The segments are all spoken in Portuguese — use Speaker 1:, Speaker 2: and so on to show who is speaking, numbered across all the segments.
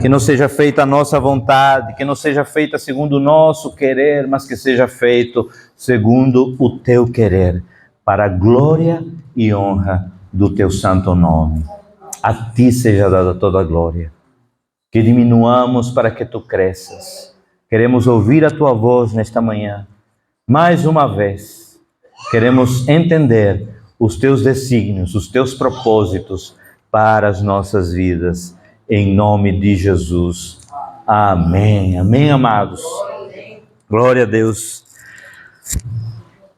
Speaker 1: Que não seja feita a nossa vontade, que não seja feita segundo o nosso querer, mas que seja feito segundo o teu querer, para a glória e honra do teu santo nome. A ti seja dada toda a glória. Que diminuamos para que tu cresças. Queremos ouvir a tua voz nesta manhã. Mais uma vez, queremos entender os teus desígnios, os teus propósitos para as nossas vidas. Em nome de Jesus. Amém. Amém, amados. Glória a Deus.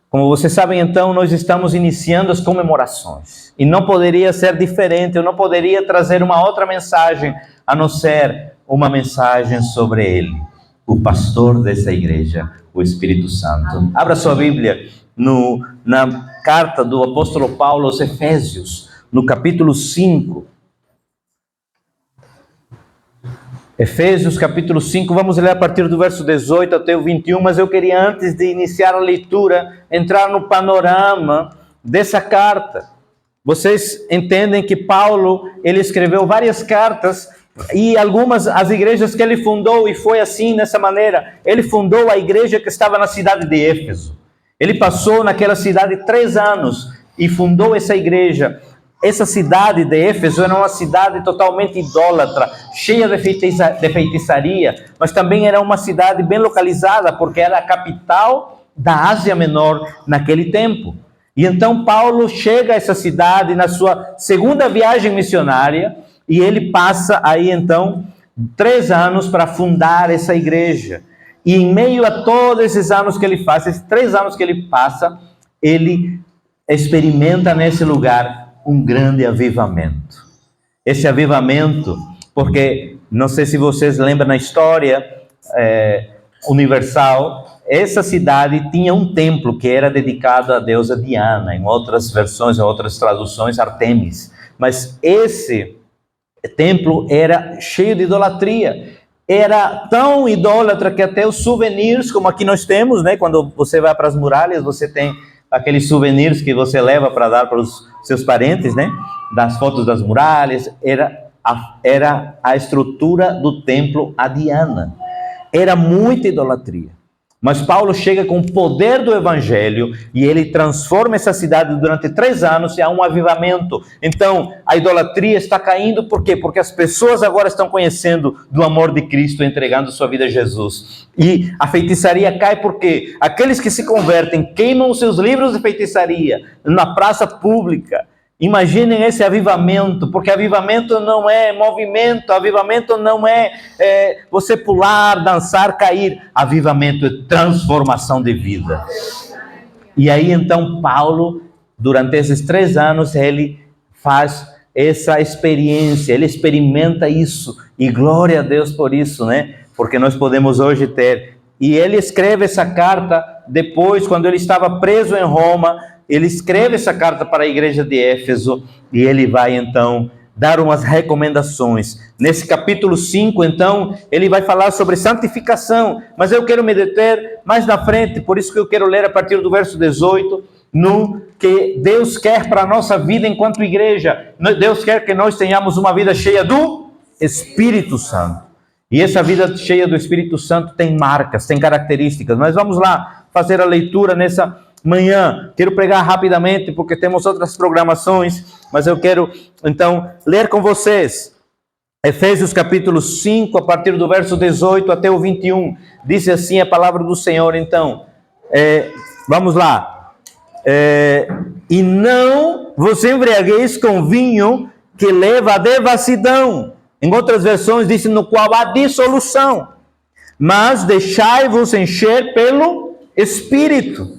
Speaker 1: Como vocês sabem, então, nós estamos iniciando as comemorações. E não poderia ser diferente, eu não poderia trazer uma outra mensagem, a não ser uma mensagem sobre Ele, o pastor dessa igreja, o Espírito Santo. Abra sua Bíblia na carta do apóstolo Paulo aos Efésios, no capítulo 5. Efésios capítulo 5, vamos ler a partir do verso 18 até o 21, mas eu queria, antes de iniciar a leitura, entrar no panorama dessa carta. Vocês entendem que Paulo, ele escreveu várias cartas, e algumas, as igrejas que ele fundou, e foi assim, dessa maneira. Ele fundou a igreja que estava na cidade de Éfeso. Ele passou naquela cidade 3 anos, e fundou essa igreja. Essa cidade de Éfeso era uma cidade totalmente idólatra, cheia de feitiçaria, mas também era uma cidade bem localizada, porque era a capital da Ásia Menor naquele tempo. E então Paulo chega a essa cidade na sua segunda viagem missionária, e ele passa aí então 3 anos para fundar essa igreja. E em meio a todos esses anos que ele faz, esses 3 anos que ele passa, ele experimenta nesse lugar um grande avivamento. Esse avivamento, porque não sei se vocês lembram na história universal, essa cidade tinha um templo que era dedicado à deusa Diana, em outras versões, em outras traduções, Artemis. Mas esse templo era cheio de idolatria. Era tão idólatra que até os souvenirs, como aqui nós temos, né? Quando você vai para as muralhas, você tem aqueles souvenirs que você leva para dar para os seus parentes, né? Das fotos das muralhas, era a estrutura do templo a Diana. Era muita idolatria. Mas Paulo chega com o poder do evangelho e ele transforma essa cidade durante 3 anos e há um avivamento. Então, a idolatria está caindo, por quê? Porque as pessoas agora estão conhecendo do amor de Cristo, entregando sua vida a Jesus. E a feitiçaria cai porque aqueles que se convertem queimam seus livros de feitiçaria na praça pública. Imaginem esse avivamento, porque avivamento não é movimento, avivamento não é você pular, dançar, cair. Avivamento é transformação de vida. E aí então Paulo, durante esses 3 anos, ele faz essa experiência, ele experimenta isso. E glória a Deus por isso, né? Porque nós podemos hoje ter. E ele escreve essa carta depois, quando ele estava preso em Roma. Ele escreve essa carta para a igreja de Éfeso e ele vai então dar umas recomendações. Nesse capítulo 5, então, ele vai falar sobre santificação, mas eu quero me deter mais na frente, por isso que eu quero ler a partir do verso 18, no que Deus quer para a nossa vida enquanto igreja. Deus quer que nós tenhamos uma vida cheia do Espírito Santo. E essa vida cheia do Espírito Santo tem marcas, tem características. Mas vamos lá fazer a leitura nessa manhã. Quero pregar rapidamente porque temos outras programações, mas eu quero então ler com vocês Efésios capítulo 5, a partir do verso 18 até o 21. Diz assim a palavra do Senhor. Então, vamos lá. E não vos embriagueis com vinho que leva à devassidão. Em outras versões diz no qual há dissolução, mas deixai-vos encher pelo Espírito.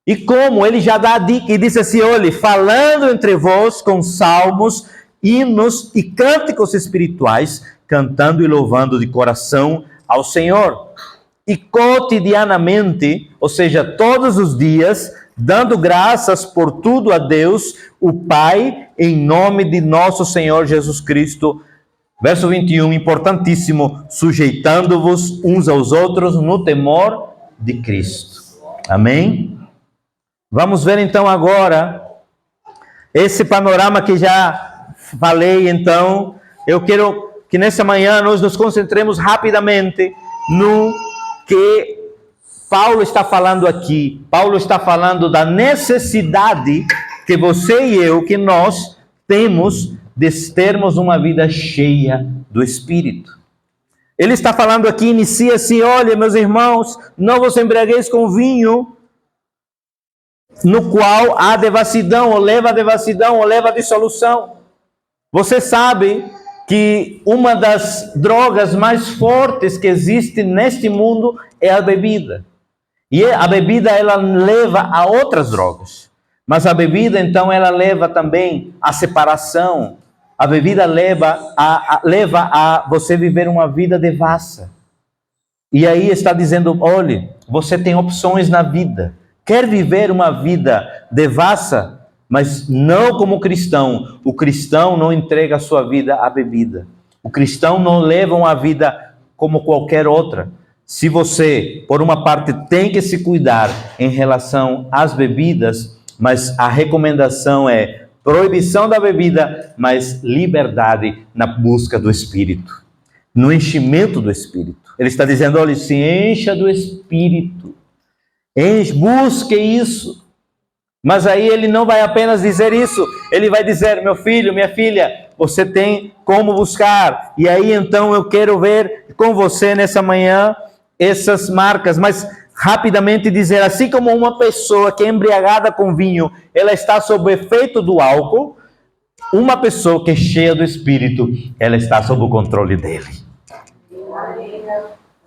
Speaker 1: E como ele já dá a dica e diz assim, olhe, falando entre vós com salmos, hinos e cânticos espirituais, cantando e louvando de coração ao Senhor. E cotidianamente, ou seja, todos os dias, dando graças por tudo a Deus, o Pai, em nome de nosso Senhor Jesus Cristo. Verso 21, importantíssimo, sujeitando-vos uns aos outros no temor de Cristo. Amém? Vamos ver então agora esse panorama que já falei. Então, eu quero que nessa manhã nós nos concentremos rapidamente no que Paulo está falando aqui. Paulo está falando da necessidade que você e eu, que nós temos de termos uma vida cheia do Espírito. Ele está falando aqui, inicia assim: olha, meus irmãos, não vos embriagueis com vinho, no qual há devassidão, ou leva a devassidão, ou leva a dissolução. Você sabe que uma das drogas mais fortes que existe neste mundo é a bebida. E a bebida, ela leva a outras drogas. Mas a bebida, então, ela leva também a separação. A bebida leva a você viver uma vida devassa. E aí está dizendo: olhe, você tem opções na vida. Quer viver uma vida devassa, mas não como cristão. O cristão não entrega a sua vida à bebida. O cristão não leva uma vida como qualquer outra. Se você, por uma parte, tem que se cuidar em relação às bebidas, mas a recomendação é proibição da bebida, mas liberdade na busca do Espírito, no enchimento do Espírito. Ele está dizendo: olha, se encha do Espírito, busque isso. Mas aí ele não vai apenas dizer isso, ele vai dizer: meu filho, minha filha, você tem como buscar. E aí então eu quero ver com você nessa manhã essas marcas, mas rapidamente dizer: assim como uma pessoa que é embriagada com vinho, ela está sob o efeito do álcool, uma pessoa que é cheia do Espírito, ela está sob o controle dele.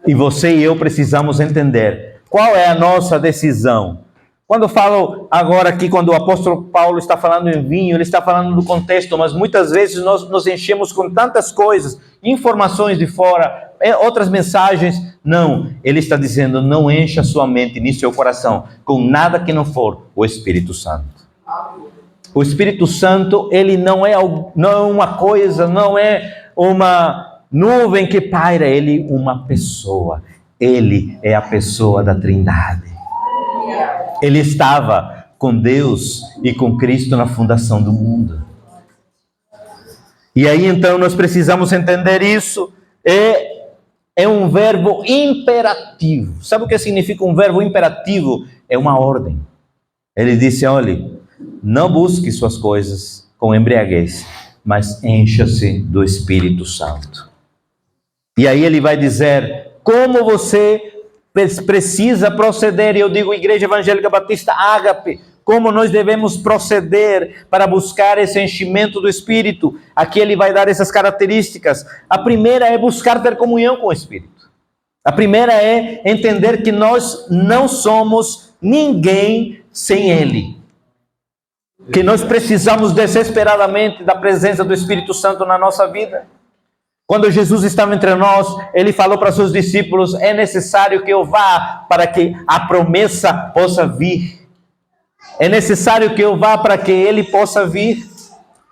Speaker 1: E você e eu precisamos entender qual é a nossa decisão. Quando eu falo agora aqui, quando o apóstolo Paulo está falando em vinho, ele está falando do contexto, mas muitas vezes nós nos enchemos com tantas coisas, informações de fora, outras mensagens. Não, ele está dizendo: não encha sua mente nem seu coração com nada que não for o Espírito Santo. O Espírito Santo, ele não é uma coisa, não é uma nuvem que paira, ele é uma pessoa. Ele é a pessoa da Trindade. Ele estava com Deus e com Cristo na fundação do mundo. E aí então nós precisamos entender isso. É um verbo imperativo. Sabe o que significa um verbo imperativo? É uma ordem. Ele disse: olhe, não busque suas coisas com embriaguez, mas encha-se do Espírito Santo. E aí ele vai dizer como você precisa proceder. E eu digo: Igreja Evangélica Batista Ágape, como nós devemos proceder para buscar esse enchimento do Espírito. Aqui ele vai dar essas características. A primeira é buscar ter comunhão com o Espírito. A primeira é entender que nós não somos ninguém sem Ele. Que nós precisamos desesperadamente da presença do Espírito Santo na nossa vida. Quando Jesus estava entre nós, ele falou para seus discípulos: é necessário que eu vá para que a promessa possa vir. É necessário que eu vá para que ele possa vir.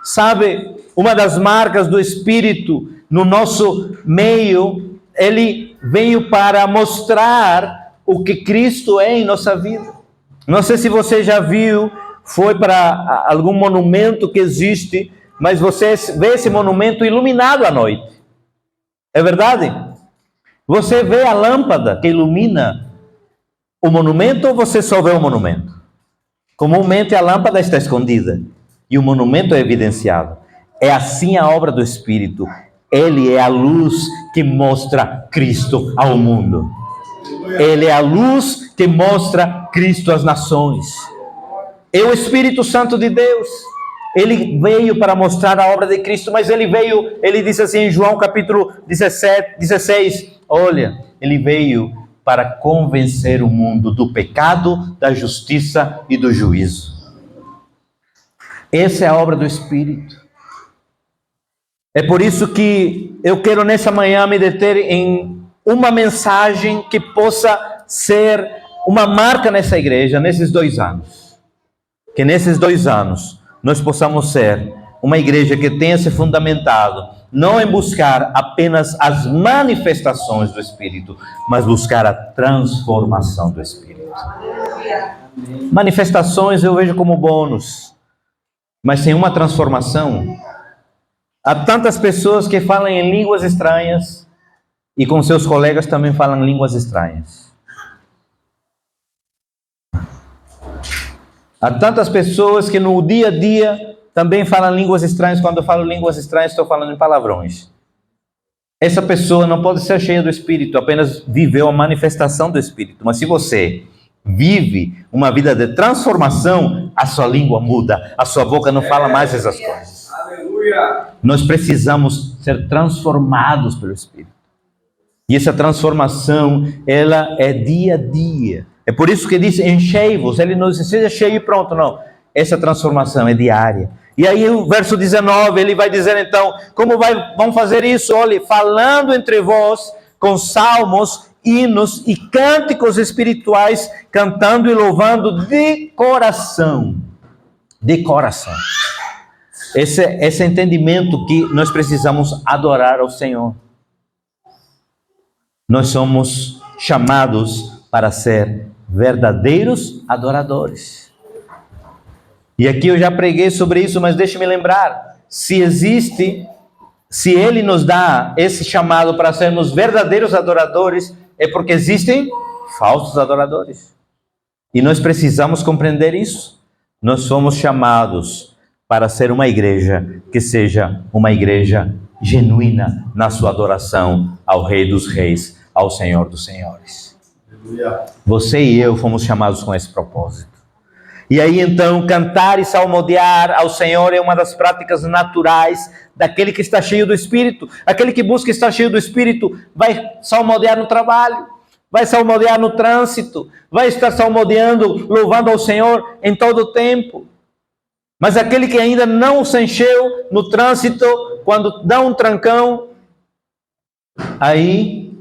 Speaker 1: Sabe, uma das marcas do Espírito no nosso meio, ele veio para mostrar o que Cristo é em nossa vida. Não sei se você já viu, foi para algum monumento que existe, mas você vê esse monumento iluminado à noite. É verdade? Você vê a lâmpada que ilumina o monumento, ou você só vê o monumento? Comumente a lâmpada está escondida e o monumento é evidenciado. É assim a obra do Espírito. Ele é a luz que mostra Cristo ao mundo. Ele é a luz que mostra Cristo às nações. É o Espírito Santo de Deus. Ele veio para mostrar a obra de Cristo, mas ele disse assim em João capítulo 16, olha, ele veio para convencer o mundo do pecado, da justiça e do juízo. Essa é a obra do Espírito. É por isso que eu quero nessa manhã me deter em uma mensagem que possa ser uma marca nessa igreja, nesses 2 anos. Que nesses 2 anos nós possamos ser uma igreja que tenha se fundamentado, não em buscar apenas as manifestações do Espírito, mas buscar a transformação do Espírito. Manifestações eu vejo como bônus, mas sem uma transformação, Há tantas pessoas que falam em línguas estranhas e com seus colegas também falam línguas estranhas. Há tantas pessoas que no dia a dia também falam línguas estranhas. Quando eu falo línguas estranhas, estou falando em palavrões. Essa pessoa não pode ser cheia do Espírito, apenas viveu a manifestação do Espírito. Mas se você vive uma vida de transformação, a sua língua muda, a sua boca não fala mais essas coisas. Aleluia! Nós precisamos ser transformados pelo Espírito. E essa transformação, ela é dia a dia. É por isso que diz, enchei-vos. Ele não diz, seja cheio e pronto, não. Essa transformação é diária. E aí o verso 19, ele vai dizer então, vão fazer isso? Olhe, falando entre vós com salmos, hinos e cânticos espirituais, cantando e louvando de coração. De coração. Esse entendimento que nós precisamos adorar ao Senhor. Nós somos chamados para ser verdadeiros adoradores. E aqui eu já preguei sobre isso, mas deixe-me lembrar, se Ele nos dá esse chamado para sermos verdadeiros adoradores, é porque existem falsos adoradores. E nós precisamos compreender isso. Nós somos chamados para ser uma igreja que seja uma igreja genuína na sua adoração ao Rei dos Reis, ao Senhor dos Senhores. Você e eu fomos chamados com esse propósito. E aí então, cantar e salmodiar ao Senhor é uma das práticas naturais daquele que está cheio do Espírito. Aquele que busca estar cheio do Espírito vai salmodiar no trabalho, vai salmodiar no trânsito, vai estar salmodiando, louvando ao Senhor em todo o tempo. Mas aquele que ainda não se encheu no trânsito, quando dá um trancão, aí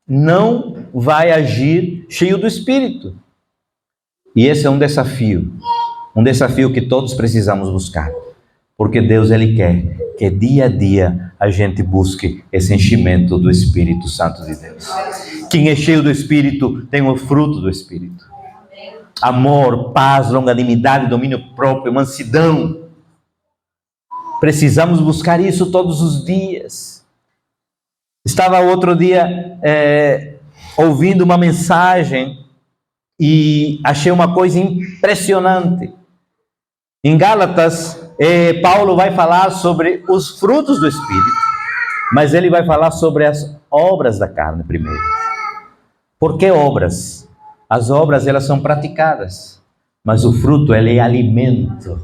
Speaker 1: não vai agir cheio do Espírito. E esse é um desafio que todos precisamos buscar, porque Deus, Ele quer que dia a dia a gente busque esse enchimento do Espírito Santo de Deus. Quem é cheio do Espírito tem o fruto do Espírito. Amor, paz, longanimidade, domínio próprio, mansidão. Precisamos buscar isso todos os dias. Estava outro dia ouvindo uma mensagem e achei uma coisa impressionante. Em Gálatas, Paulo vai falar sobre os frutos do Espírito, mas ele vai falar sobre as obras da carne primeiro. Por que obras? As obras, elas são praticadas, mas o fruto, ele é alimento.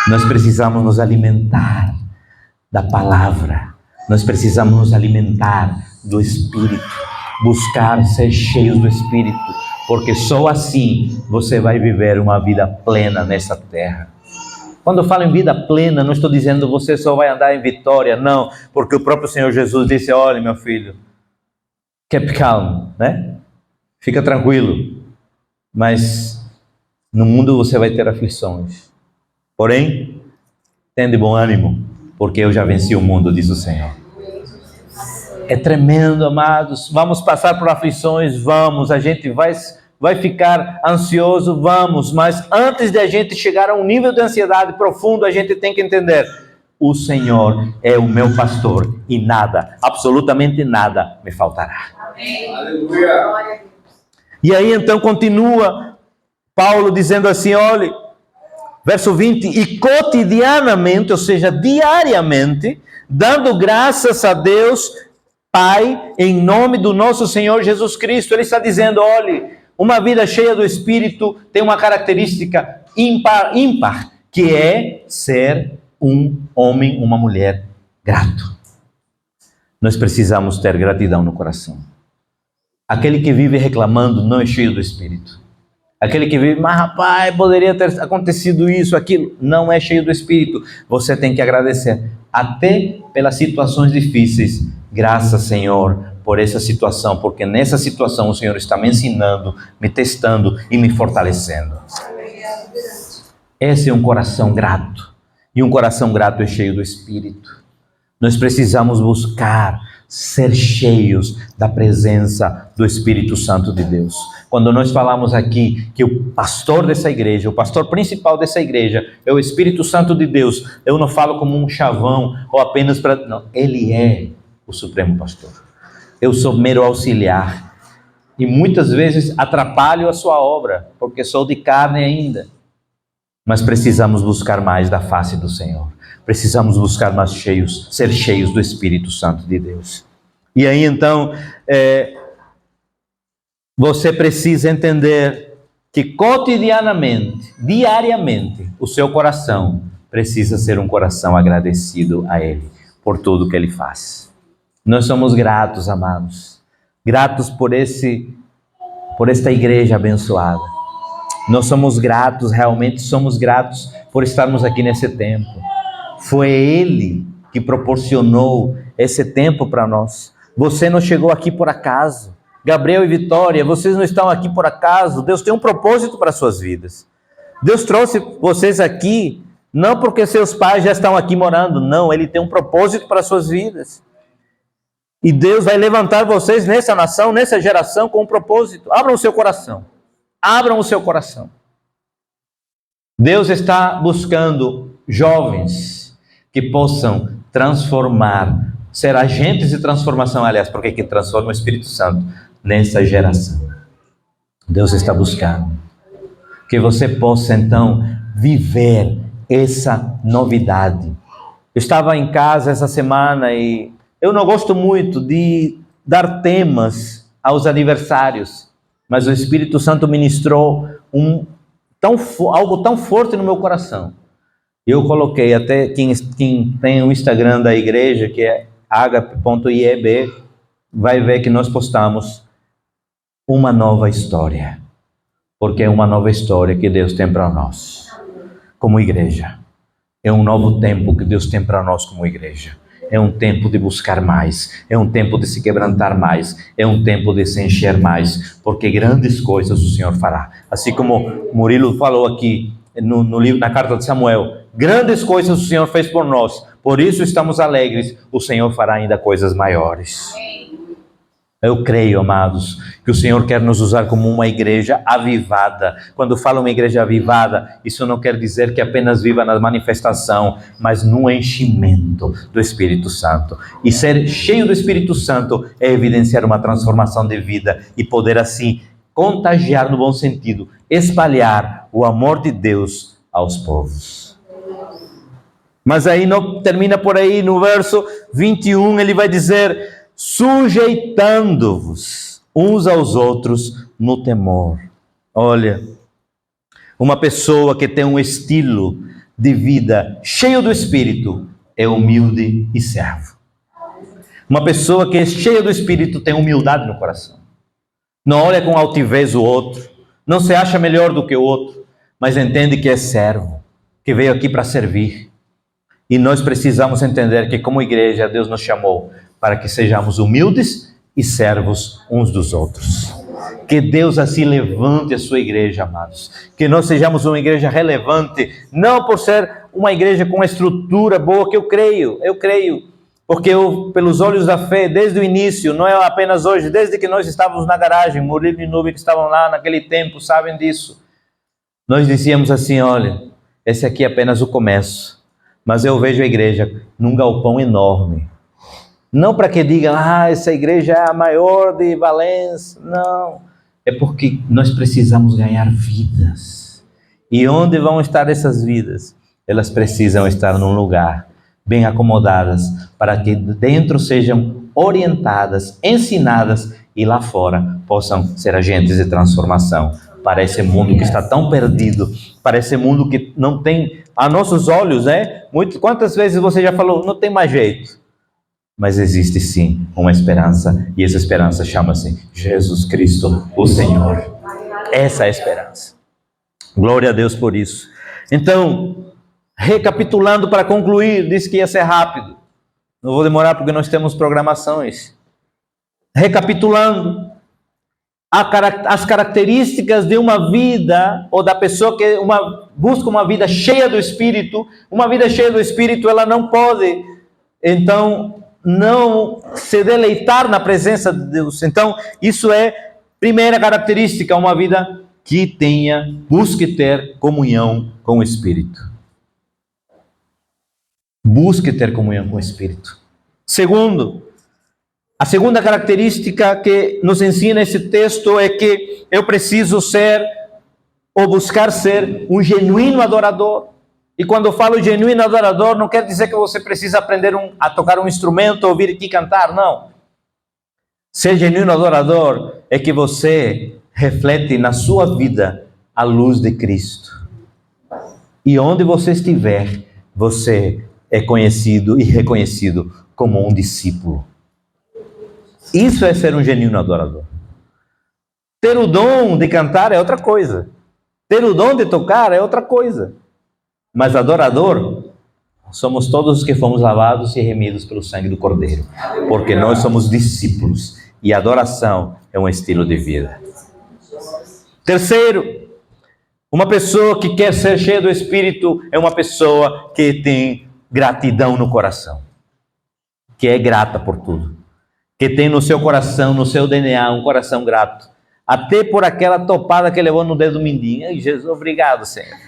Speaker 1: Nós precisamos nos alimentar da palavra, nós precisamos nos alimentar do Espírito, buscar ser cheios do Espírito, porque só assim você vai viver uma vida plena nessa terra. Quando eu falo em vida plena, não estou dizendo que você só vai andar em vitória, não, porque o próprio Senhor Jesus disse, olha meu filho, keep calm, né? Fica tranquilo, mas no mundo você vai ter aflições, porém, tem de bom ânimo, porque eu já venci o mundo, diz o Senhor. É tremendo, amados, vamos passar por aflições, vamos, a gente vai ficar ansioso, vamos, mas antes de a gente chegar a um nível de ansiedade profundo, a gente tem que entender, o Senhor é o meu pastor e nada, absolutamente nada me faltará. Amém. Aleluia. E aí então continua Paulo dizendo assim, olha, verso 20, e cotidianamente, ou seja, diariamente, dando graças a Deus, Pai, em nome do nosso Senhor Jesus Cristo. Ele está dizendo, olha, uma vida cheia do Espírito tem uma característica ímpar, que é ser um homem, uma mulher grato. Nós precisamos ter gratidão no coração. Aquele que vive reclamando não é cheio do Espírito. Aquele que vive, mas rapaz, poderia ter acontecido isso, aquilo, não é cheio do Espírito. Você tem que agradecer, até pelas situações difíceis. Graças, Senhor, por essa situação, porque nessa situação o Senhor está me ensinando, me testando e me fortalecendo. Esse é um coração grato. E um coração grato é cheio do Espírito. Nós precisamos buscar ser cheios da presença do Espírito Santo de Deus. Quando nós falamos aqui que o pastor dessa igreja, o pastor principal dessa igreja é o Espírito Santo de Deus, eu não falo como um chavão ou apenas para... Não, ele é o supremo pastor. Eu sou mero auxiliar e muitas vezes atrapalho a sua obra, porque sou de carne ainda. Mas precisamos buscar mais da face do Senhor. Precisamos buscar mais cheios, ser cheios do Espírito Santo de Deus. E aí então, você precisa entender que cotidianamente, diariamente, o seu coração precisa ser um coração agradecido a Ele, por tudo que Ele faz. Nós somos gratos, amados, gratos por esta igreja abençoada. Nós somos gratos, realmente somos gratos por estarmos aqui nesse tempo. Foi Ele que proporcionou esse tempo para nós. Você não chegou aqui por acaso. Gabriel e Vitória, vocês não estão aqui por acaso. Deus tem um propósito para suas vidas. Deus trouxe vocês aqui, não porque seus pais já estão aqui morando, não. Ele tem um propósito para suas vidas. E Deus vai levantar vocês nessa nação, nessa geração, com um propósito. Abram o seu coração. Abram o seu coração. Deus está buscando jovens que possam transformar, ser agentes de transformação, aliás, porque que transforma o Espírito Santo nessa geração. Deus está buscando que você possa então viver essa novidade. Eu estava em casa essa semana e eu não gosto muito de dar temas aos aniversários, mas o Espírito Santo ministrou algo tão forte no meu coração. Eu coloquei, até quem tem o Instagram da igreja, que é agape.ieb, vai ver que nós postamos uma nova história. Porque é uma nova história que Deus tem para nós, como igreja. É um novo tempo que Deus tem para nós como igreja. É um tempo de buscar mais, é um tempo de se quebrantar mais, é um tempo de se encher mais, porque grandes coisas o Senhor fará. Assim como Murilo falou aqui no livro, na carta de Samuel, grandes coisas o Senhor fez por nós, por isso estamos alegres, o Senhor fará ainda coisas maiores. Eu creio, amados, que o Senhor quer nos usar como uma igreja avivada. Quando falo uma igreja avivada, isso não quer dizer que apenas viva na manifestação, mas no enchimento do Espírito Santo. E ser cheio do Espírito Santo é evidenciar uma transformação de vida e poder assim contagiar no bom sentido, espalhar o amor de Deus aos povos. Mas aí não termina por aí, no verso 21 ele vai dizer: sujeitando-vos uns aos outros no temor. Olha, uma pessoa que tem um estilo de vida cheio do Espírito é humilde e servo. Uma pessoa que é cheia do Espírito tem humildade no coração. Não olha com altivez o outro, não se acha melhor do que o outro, mas entende que é servo, que veio aqui para servir. E nós precisamos entender que como igreja Deus nos chamou para que sejamos humildes e servos uns dos outros. Que Deus assim levante a sua igreja, amados. Que nós sejamos uma igreja relevante, não por ser uma igreja com uma estrutura boa, que eu creio, porque eu, pelos olhos da fé, desde o início, não é apenas hoje, desde que nós estávamos na garagem, Murilo e Nube que estavam lá naquele tempo, sabem disso. Nós dizíamos assim: olha, esse aqui é apenas o começo, mas eu vejo a igreja num galpão enorme. Não para que digam, essa igreja é a maior de Valença. Não, é porque nós precisamos ganhar vidas. E onde vão estar essas vidas? Elas precisam estar num lugar bem acomodadas, para que dentro sejam orientadas, ensinadas e lá fora possam ser agentes de transformação para esse mundo que está tão perdido, para esse mundo que não tem, a nossos olhos, quantas vezes você já falou, não tem mais jeito. Mas existe sim uma esperança, e essa esperança chama-se Jesus Cristo, o Senhor. Essa é a esperança. Glória a Deus por isso. Então, recapitulando para concluir, disse que ia ser rápido. Não vou demorar porque nós temos programações. Recapitulando, as características de uma vida, ou da pessoa que busca uma vida cheia do Espírito. Uma vida cheia do Espírito, ela não pode então não se deleitar na presença de Deus. Então, isso é primeira característica, uma vida que busque ter comunhão com o Espírito. Busque ter comunhão com o Espírito. Segundo, a segunda característica que nos ensina esse texto é que eu preciso ser, ou buscar ser, um genuíno adorador. E quando eu falo genuíno adorador, não quer dizer que você precisa aprender a tocar um instrumento, ouvir aqui cantar, não. Ser genuíno adorador é que você reflete na sua vida a luz de Cristo. E onde você estiver, você é conhecido e reconhecido como um discípulo. Isso é ser um genuíno adorador. Ter o dom de cantar é outra coisa. Ter o dom de tocar é outra coisa. Mas adorador, somos todos os que fomos lavados e remidos pelo sangue do Cordeiro. Porque nós somos discípulos. E adoração é um estilo de vida. Terceiro, uma pessoa que quer ser cheia do Espírito é uma pessoa que tem gratidão no coração. Que é grata por tudo. Que tem no seu coração, no seu DNA, um coração grato. Até por aquela topada que levou no dedo mindinho. Ai, Jesus, obrigado, Senhor.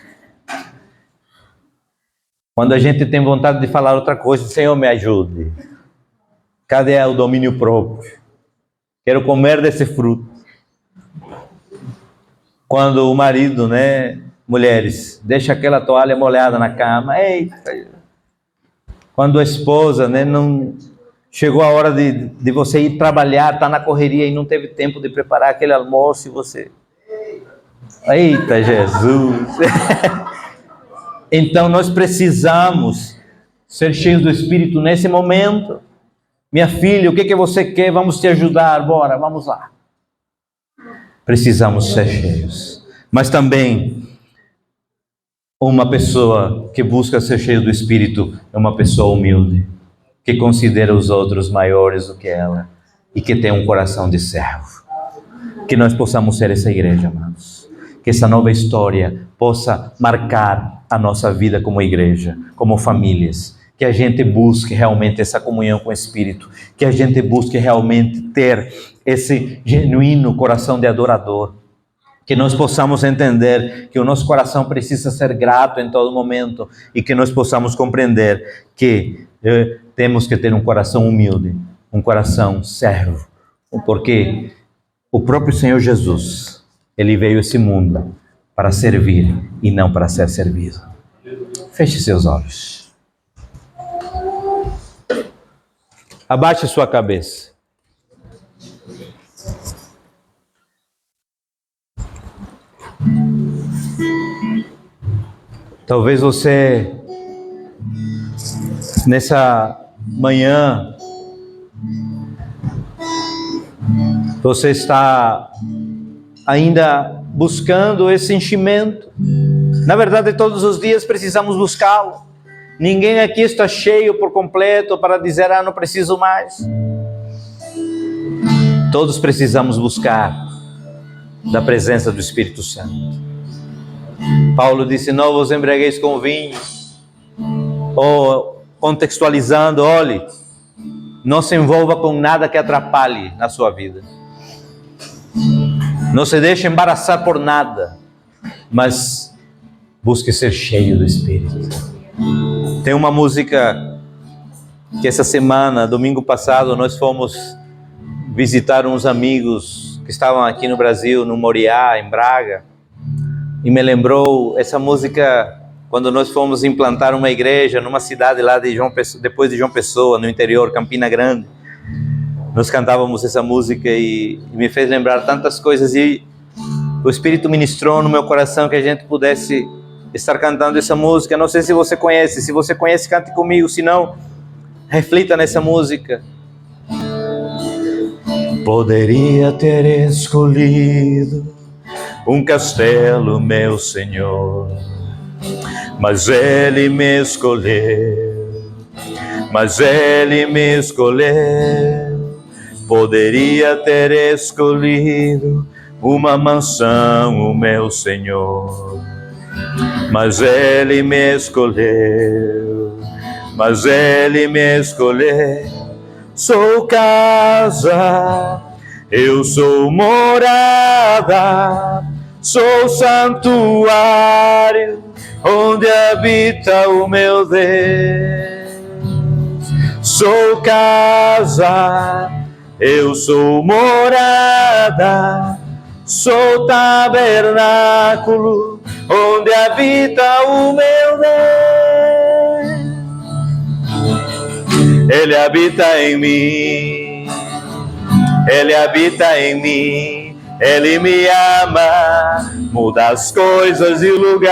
Speaker 1: Quando a gente tem vontade de falar outra coisa, Senhor, me ajude. Cadê o domínio próprio? Quero comer desse fruto. Quando o marido, mulheres, deixa aquela toalha molhada na cama, eita. Quando a esposa, não chegou a hora de você ir trabalhar, está na correria e não teve tempo de preparar aquele almoço e você... Eita, Jesus! Então nós precisamos ser cheios do Espírito nesse momento. Minha filha, o que você quer? Vamos te ajudar, bora, vamos lá. Precisamos ser cheios. Mas também, uma pessoa que busca ser cheia do Espírito é uma pessoa humilde, que considera os outros maiores do que ela e que tem um coração de servo. Que nós possamos ser essa igreja, amados. Que essa nova história possa marcar a nossa vida como igreja, como famílias. Que a gente busque realmente essa comunhão com o Espírito. Que a gente busque realmente ter esse genuíno coração de adorador. Que nós possamos entender que o nosso coração precisa ser grato em todo momento. E que nós possamos compreender que temos que ter um coração humilde, um coração servo. Porque o próprio Senhor Jesus, Ele veio a esse mundo para servir e não para ser servido. Feche seus olhos. Abaixe sua cabeça. Talvez você, nessa manhã, você está ainda buscando esse enchimento. Na verdade, todos os dias precisamos buscá-lo. Ninguém aqui está cheio por completo para dizer, não preciso mais. Todos precisamos buscar da presença do Espírito Santo. Paulo disse, não vos embriagueis com vinho. Ou, contextualizando, olhe, não se envolva com nada que atrapalhe na sua vida. Não se deixe embaraçar por nada, mas busque ser cheio do Espírito. Tem uma música que essa semana, domingo passado, nós fomos visitar uns amigos que estavam aqui no Brasil, no Moriá, em Braga, e me lembrou essa música quando nós fomos implantar uma igreja numa cidade lá de depois de João Pessoa, no interior, Campina Grande. Nós cantávamos essa música e me fez lembrar tantas coisas, e o Espírito ministrou no meu coração que a gente pudesse estar cantando essa música. Não sei se você conhece. Se você conhece, cante comigo. Se não, reflita nessa música. Poderia ter escolhido um castelo, meu Senhor, mas Ele me escolheu. Mas Ele me escolheu. Poderia ter escolhido uma mansão, o meu Senhor, mas Ele me escolheu. mas Ele me escolheu. Sou casa, eu sou morada, sou santuário, onde habita o meu Deus. Sou casa, eu sou morada, sou tabernáculo, onde habita o meu Deus. Ele habita em mim, Ele habita em mim, Ele me ama, muda as coisas de lugar.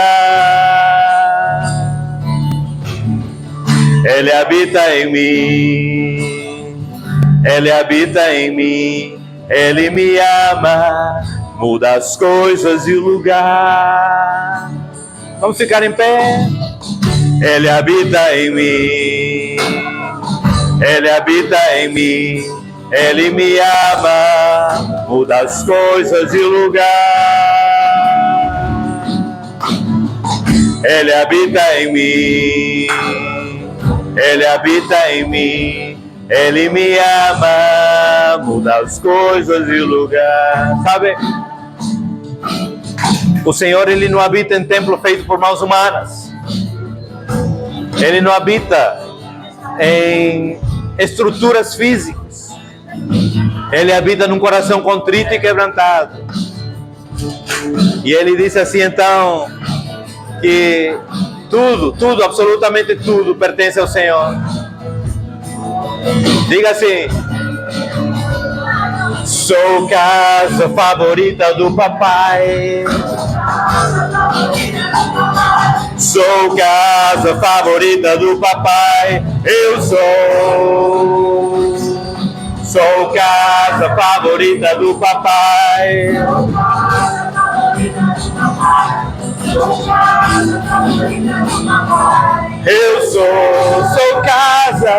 Speaker 1: Ele habita em mim, Ele habita em mim, Ele me ama, muda as coisas de lugar. Vamos ficar em pé. Ele habita em mim, Ele habita em mim, Ele me ama, muda as coisas de lugar. Ele habita em mim, Ele habita em mim, Ele me ama, muda as coisas de lugar. Sabe, o Senhor, Ele não habita em templo feito por mãos humanas. Ele não habita em estruturas físicas. Ele habita num coração contrito e quebrantado. E Ele disse assim, então, que tudo, absolutamente tudo pertence ao Senhor. Diga assim: sou casa favorita do papai. Sou casa favorita do papai. Eu sou casa favorita do papai. Eu sou casa.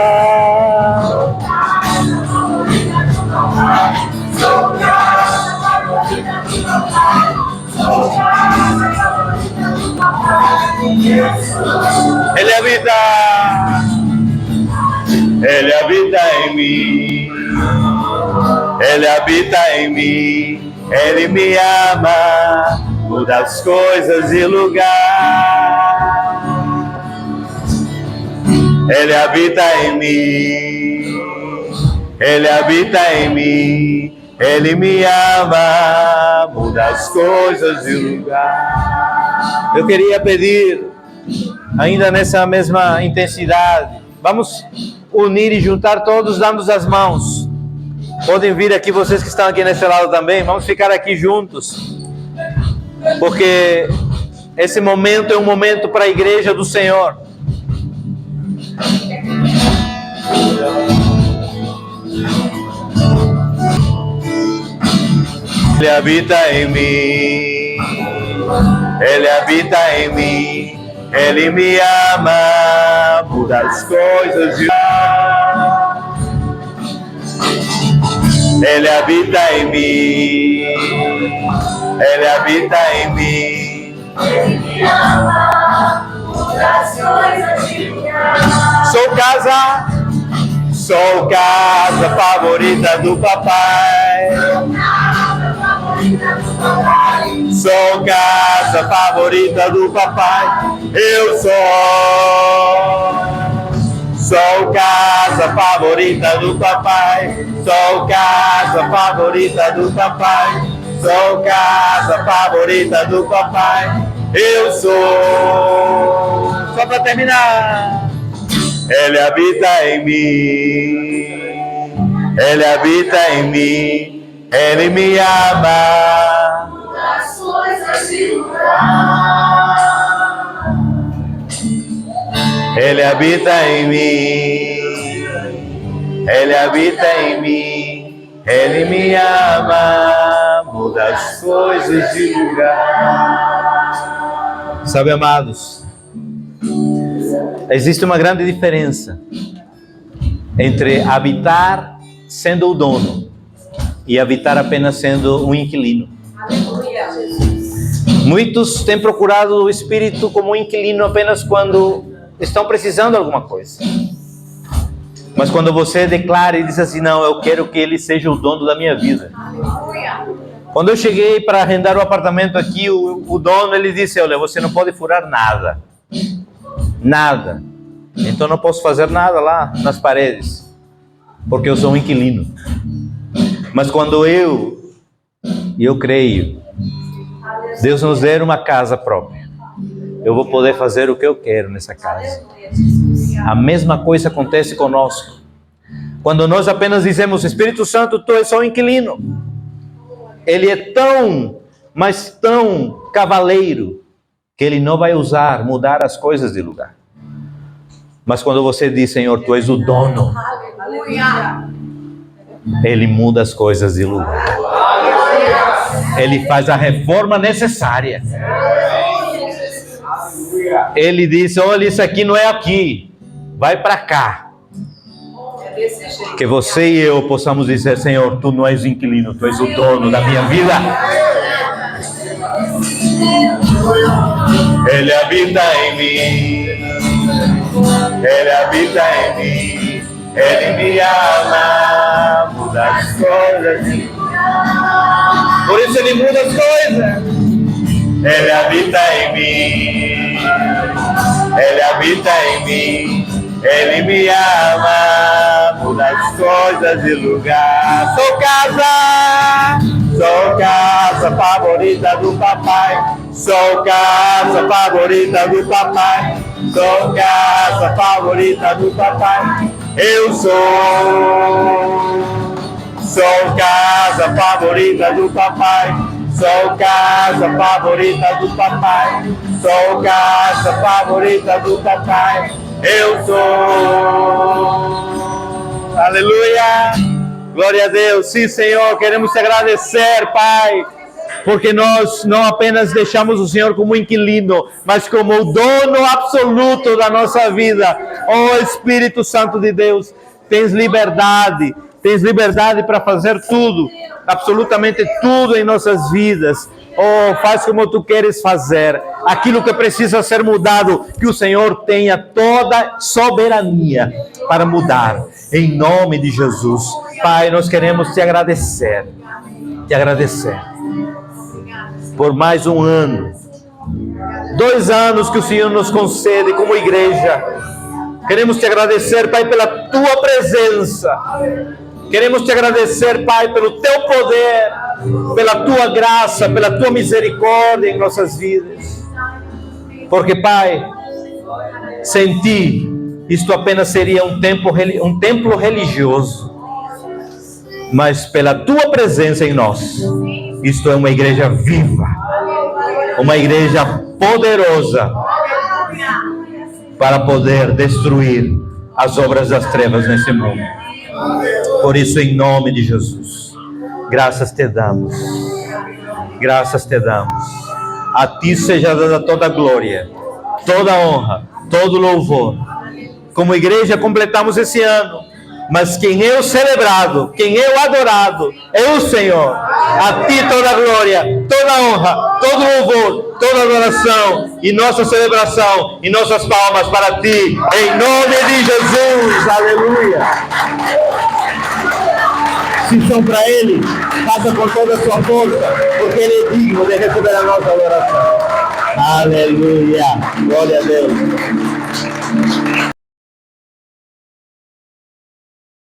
Speaker 1: Ele habita em mim, Ele habita em mim, Ele me ama, muda as coisas de lugar. Ele habita em mim, Ele habita em mim, Ele me ama, muda as coisas de lugar. Eu queria pedir, ainda nessa mesma intensidade, vamos unir e juntar todos, dando as mãos. Podem vir aqui, vocês que estão aqui nesse lado também, vamos ficar aqui juntos, porque esse momento é um momento para a igreja do Senhor. Ele habita em mim, Ele habita em mim, Ele me ama, muda as coisas de lá. Ele habita em mim, Ele habita em mim, Ele me ama, muda as coisas de lá. Sou casa favorita do papai. Sou casa favorita do papai. Eu sou casa favorita do papai. Sou casa favorita do papai. Sou casa favorita do papai. Eu sou. Só para terminar. Ele habita em mim. Ele habita em mim. Ele me ama. Das coisas de lugar. Ele habita em mim. Ele habita em mim. Ele me ama. Muda as coisas de lugar. Sabe, amados, existe uma grande diferença entre habitar sendo o dono e habitar apenas sendo um inquilino. Muitos têm procurado o Espírito como um inquilino apenas quando estão precisando de alguma coisa. Mas quando você declara e diz assim, não, eu quero que Ele seja o dono da minha vida. Quando eu cheguei para arrendar o apartamento aqui, o dono, ele disse, olha, você não pode furar nada. Nada. Então não posso fazer nada lá nas paredes, porque eu sou um inquilino. Mas quando eu creio, Deus nos der uma casa própria, eu vou poder fazer o que eu quero nessa casa. A mesma coisa acontece conosco. Quando nós apenas dizemos, Espírito Santo, tu és só um inquilino. Ele é tão, mas tão cavaleiro, que Ele não vai mudar as coisas de lugar. Mas quando você diz, Senhor, tu és o dono, Ele muda as coisas de lugar. Ele faz a reforma necessária. Ele diz, olha, isso aqui não é aqui, vai para cá. Que você e eu possamos dizer, Senhor, tu não és o inquilino, tu és o dono da minha vida. Ele habita em mim, Ele habita em mim, Ele me ama, muda as coisas. Por isso Ele muda as coisas. Ele habita em mim, Ele habita em mim, Ele me ama, muda as coisas de lugar. Sou casa favorita do papai. Sou casa favorita do papai. Sou casa favorita do papai. Eu sou casa favorita do papai. Sou casa favorita do papai. Sou casa favorita do papai. Eu sou. Aleluia. Glória a Deus. Sim, Senhor, queremos te agradecer, Pai, porque nós não apenas deixamos o Senhor como inquilino, mas como o dono absoluto da nossa vida. Oh, Espírito Santo de Deus, tens liberdade para fazer tudo, absolutamente tudo em nossas vidas. Oh, faz como tu queres fazer. Aquilo que precisa ser mudado, que o Senhor tenha toda soberania para mudar. Em nome de Jesus. Pai, nós queremos te agradecer. Por mais um ano. 2 anos que o Senhor nos concede como igreja. Queremos te agradecer, Pai, pela tua presença. Queremos te agradecer, Pai, pelo teu poder, pela tua graça, pela tua misericórdia em nossas vidas. Porque, Pai, sem ti, isto apenas seria um templo religioso. Mas pela tua presença em nós, isto é uma igreja viva, uma igreja poderosa, para poder destruir as obras das trevas nesse mundo. Por isso, em nome de Jesus, graças te damos. A ti seja dada toda a glória, toda a honra, todo o louvor. Como igreja completamos esse ano, mas quem é o celebrado, quem é o adorado, é o Senhor. A ti toda a glória, toda a honra, todo o louvor, toda a adoração e nossa celebração e nossas palmas para ti, em nome de Jesus. Aleluia. Se são para Ele, faça com toda a sua força, porque Ele é digno de receber a nossa adoração. Aleluia. Glória a Deus.